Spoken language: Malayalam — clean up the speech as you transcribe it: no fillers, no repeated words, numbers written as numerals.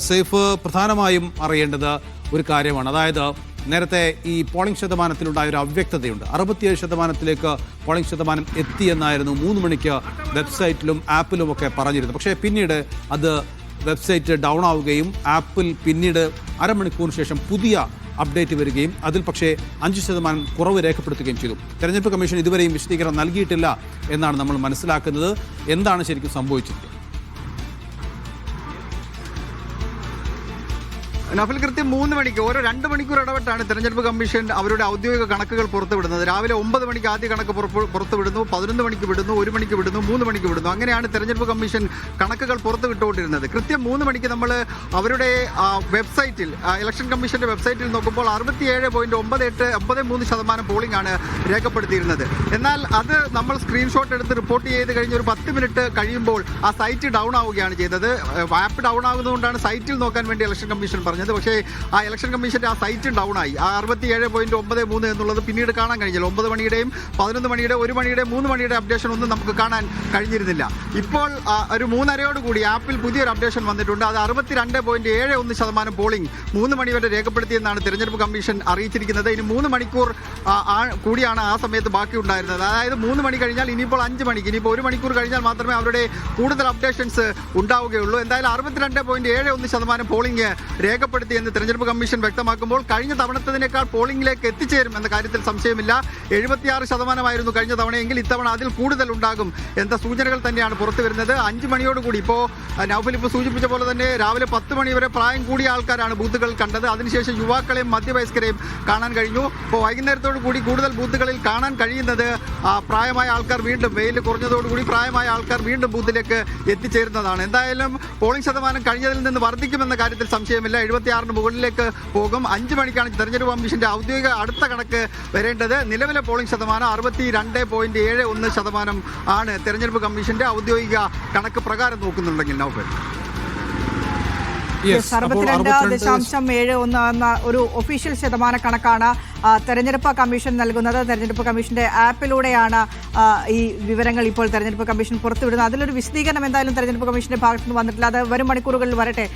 സേഫ് പ്രധാനമായും അറിയേണ്ടത് ഒരു കാര്യമാണ്. അതായത് നേരത്തെ ഈ പോളിംഗ് ശതമാനത്തിലുണ്ടായ ഒരു അവ്യക്തതയുണ്ട്. 67% പോളിംഗ് ശതമാനം എത്തിയെന്നായിരുന്നു 3 മണിക്ക് വെബ്സൈറ്റിലും ആപ്പിലുമൊക്കെ പറഞ്ഞിരുന്നത്. പക്ഷേ പിന്നീട് അത് വെബ്സൈറ്റ് ഡൗൺ ആവുകയും ആപ്പിൽ പിന്നീട് അരമണിക്കൂറിന് ശേഷം പുതിയ അപ്ഡേറ്റ് വരികയും അതിൽ പക്ഷേ 5% കുറവ് രേഖപ്പെടുത്തുകയും ചെയ്തു. തെരഞ്ഞെടുപ്പ് കമ്മീഷൻ ഇതുവരെയും വിശദീകരണം നൽകിയിട്ടില്ല എന്നാണ് നമ്മൾ മനസ്സിലാക്കുന്നത്. എന്താണ് ശരിക്കും സംഭവിച്ചത്? നഫൽ കൃത്യം 3 മണിക്ക് ഓരോ 2 മണിക്കൂർ ഇടവിട്ടാണ് തെരഞ്ഞെടുപ്പ് കമ്മീഷൻ അവരുടെ ഔദ്യോഗിക കണക്കുകൾ പുറത്തുവിടുന്നത്. രാവിലെ 9 മണിക്ക് ആദ്യ കണക്ക് പുറത്തുവിടുന്നു, 11 മണിക്ക് വിടുന്നു, 1 മണിക്ക് വിടുന്നു, 3 മണിക്ക് വിടുന്നു. അങ്ങനെയാണ് തെരഞ്ഞെടുപ്പ് കമ്മീഷൻ കണക്കുകൾ പുറത്തുവിട്ടുകൊണ്ടിരുന്നത്. കൃത്യം 3 മണിക്ക് നമ്മൾ അവരുടെ വെബ്സൈറ്റിൽ ഇലക്ഷൻ കമ്മീഷന്റെ വെബ്സൈറ്റിൽ നോക്കുമ്പോൾ 67.98 പോളിംഗ് ആണ് രേഖപ്പെടുത്തിയിരുന്നത്. എന്നാൽ അത് നമ്മൾ സ്ക്രീൻഷോട്ട് എടുത്ത് റിപ്പോർട്ട് ചെയ്ത് കഴിഞ്ഞ് ഒരു 10 മിനിറ്റ് കഴിയുമ്പോൾ ആ സൈറ്റ് ഡൗൺ ആവുകയാണ് ചെയ്തത്. ആപ്പ് ഡൗൺ ആകുന്നതുകൊണ്ടാണ് സൈറ്റിൽ നോക്കാൻ വേണ്ടി ഇലക്ഷൻ കമ്മീഷൻ പറഞ്ഞത്. പക്ഷേ ആ ഇലക്ഷൻ കമ്മീഷന്റെ ആ സൈറ്റ് ഡൗൺ ആയി. ആ 67.93 എന്നുള്ളത് പിന്നീട് കാണാൻ കഴിഞ്ഞില്ല. 9 മണിയുടെയും 11 മണിയുടെ 1 മണിയുടെ 3 മണിയുടെ അപ്ഡേഷൻ ഒന്നും നമുക്ക് കാണാൻ കഴിഞ്ഞിരുന്നില്ല. ഇപ്പോൾ ഒരു 3:30 ആപ്പിൽ പുതിയൊരു അപ്ഡേഷൻ വന്നിട്ടുണ്ട്. അത് 62.71% പോളിംഗ് 3 മണി വരെ രേഖപ്പെടുത്തിയെന്നാണ് തെരഞ്ഞെടുപ്പ് കമ്മീഷൻ അറിയിച്ചിരിക്കുന്നത്. ഇനി 3 മണിക്കൂർ കൂടിയാണ് ആ സമയത്ത് ബാക്കി ഉണ്ടായിരുന്നത്. അതായത് 3 മണി കഴിഞ്ഞാൽ ഇനിയിപ്പോൾ 5 മണിക്ക്, ഇനിയിപ്പോൾ 1 മണിക്കൂർ കഴിഞ്ഞാൽ മാത്രമേ അവരുടെ കൂടുതൽ അപ്ഡേഷൻസ് ഉണ്ടാവുകയുള്ളൂ. എന്തായാലും 62.71% പോളിംഗ് രേഖപ്പെടുത്തിയെന്ന് തെരഞ്ഞെടുപ്പ് കമ്മീഷൻ വ്യക്തമാക്കുമ്പോൾ കഴിഞ്ഞ തവണത്തതിനേക്കാൾ പോളിംഗിലേക്ക് എത്തിച്ചേരും എന്ന കാര്യത്തിൽ സംശയമില്ല. 76% കഴിഞ്ഞ തവണയെങ്കിൽ ഇത്തവണ അതിൽ കൂടുതൽ ഉണ്ടാകും എന്ന സൂചനകൾ തന്നെയാണ് പുറത്തു വരുന്നത്. 5 മണിയോടുകൂടി ഇപ്പോൾ നൗഫൽ ഇപ്പോൾ സൂചിപ്പിച്ച പോലെ തന്നെ രാവിലെ 10 മണി വരെ പ്രായം കൂടിയ ആൾക്കാരാണ് ബൂത്തുകൾ കണ്ടത്. അതിനുശേഷം യുവാക്കളെയും മധ്യവയസ്കരെയും കാണാൻ കഴിഞ്ഞു. ഇപ്പോൾ വൈകുന്നേരത്തോടു കൂടി കൂടുതൽ ബൂത്തുകളിൽ കാണാൻ കഴിയുന്നത് പ്രായമായ ആൾക്കാർ വീണ്ടും വെയിൽ കുറഞ്ഞതോടുകൂടി പ്രായമായ ആൾക്കാർ വീണ്ടും ബൂത്തിലേക്ക് എത്തിച്ചേരുന്നതാണ്. എന്തായാലും പോളിംഗ് ശതമാനം കഴിഞ്ഞതിൽ നിന്ന് വർദ്ധിക്കുമെന്ന കാര്യത്തിൽ സംശയമില്ല. 76 മുകളിലേക്ക് പോകും. 5 മണിക്കാണ് തെരഞ്ഞെടുപ്പ് കമ്മീഷന്റെ ഔദ്യോഗിക അടുത്ത കണക്ക് വരേണ്ടത്. നിലവിലെ പോളിംഗ് ശതമാനം 62.71% ആണ് തെരഞ്ഞെടുപ്പ് കമ്മീഷന്റെ ഔദ്യോഗിക കണക്ക് പ്രകാരം നോക്കുന്നുണ്ടെങ്കിൽ. നൗഫൽ 62.71 എന്ന ഒരു ഒഫീഷ്യൽ ശതമാന കണക്കാണ് തെരഞ്ഞെടുപ്പ് കമ്മീഷൻ നൽകുന്നത്. തെരഞ്ഞെടുപ്പ് കമ്മീഷന്റെ ആപ്പിലൂടെയാണ് ഈ വിവരങ്ങൾ ഇപ്പോൾ തെരഞ്ഞെടുപ്പ് കമ്മീഷൻ പുറത്തുവിടുന്നത്. അതിലൊരു വിശദീകരണം എന്തായാലും തെരഞ്ഞെടുപ്പ് കമ്മീഷന്റെ ഭാഗത്തുനിന്ന് വന്നിട്ടില്ല. അത് വരും മണിക്കൂറുകളിൽ വരട്ടെ.